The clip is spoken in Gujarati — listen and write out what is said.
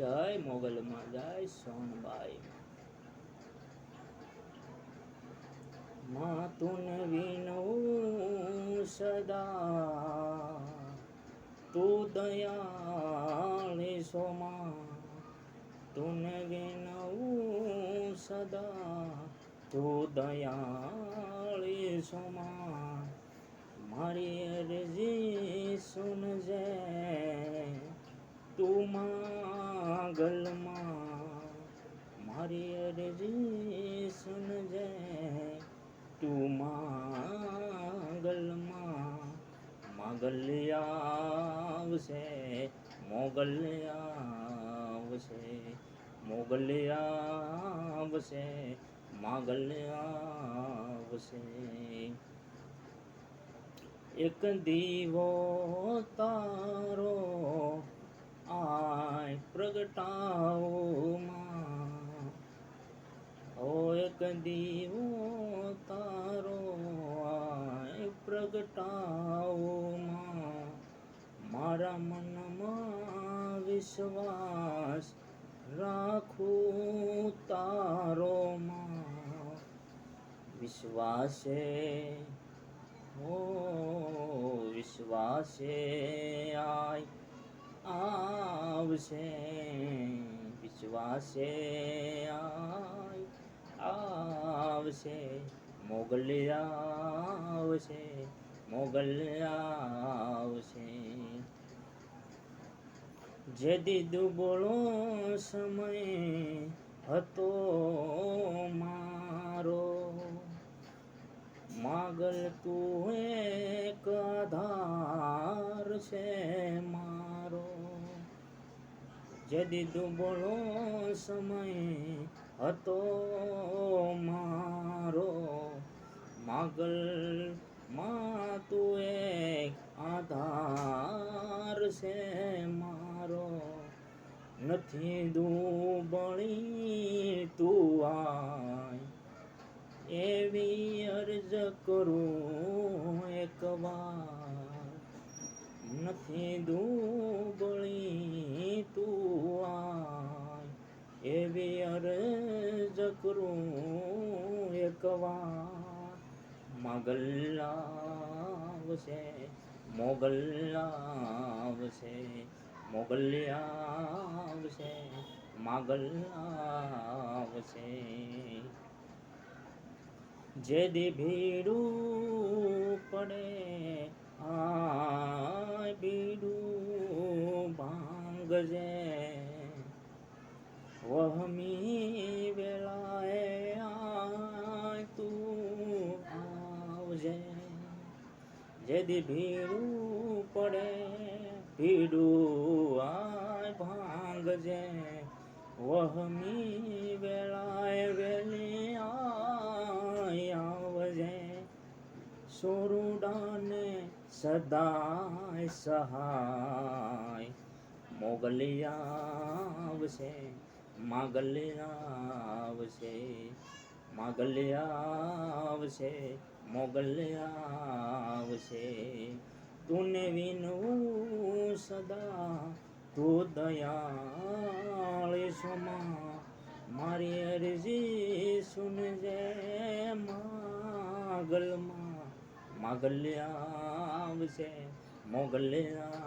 જય મોગલમાં, જય સોનબાઈ માં. તુને વિનવું સદા, તું દયાળી સોમાં. તુને વિનવું સદા, તું દયાળી સોમાં. મારી અરજી સુનજે તું માગલમાં. મારી અરજી સુનજે તું માગલમાં. માગલ્યા આવશે, મોગલ્યા આવશે, મોગલ્યા આવશે, માગલ્યા આવશે. એક દીવો તારો આય પ્રગટાવો માં. ઓ એક દીવો તારો આય પ્રગટાવો માં. મારા મનમાં વિશ્વાસ રાખું તારો માં. વિશ્વાસે ઓ વિશ્વાસે આવશે. વિશ્વાસે આવશે, મોગલ્યા આવશે, મોગલ્યા આવશે. જે દીધું બોલો સમય હતો મારો, માગલ તું એક આધાર છે મારો. જે દીધું બોલો સમય હતો મારો, માગલ માં તું એક આધાર છે મારો. નથી દુબળી તું આય, એવી અરજ કરું એક વાર. નથી દુબળી તું આય, એવી અરજ કરું એક વાર. માગલ્યા આવશે, મોગલ્યા આવશે, મોગલ્યા આવશે, માગલ્યા આવશે. જે દી ભીડું પડે આય બીડું ભાંગજે. વહમી વેળાએ આય તું આવજે. જે દી ભીડું પડે ભીડું આય ભાંગજે. વહમી વેળાએ વેલી આવજે. સોરુડાને સદાય સહાય, મોગલ્યા આવશે, માગલ્યા આવશે, માગલ્યા આવશે, મોગલ્યા આવશે. તુને વિનવું સદા, તું દયાળી સોમાં. મારી અરજી સુનજે માગલમાં. માગલ્યા આવશે, મોગલ્યા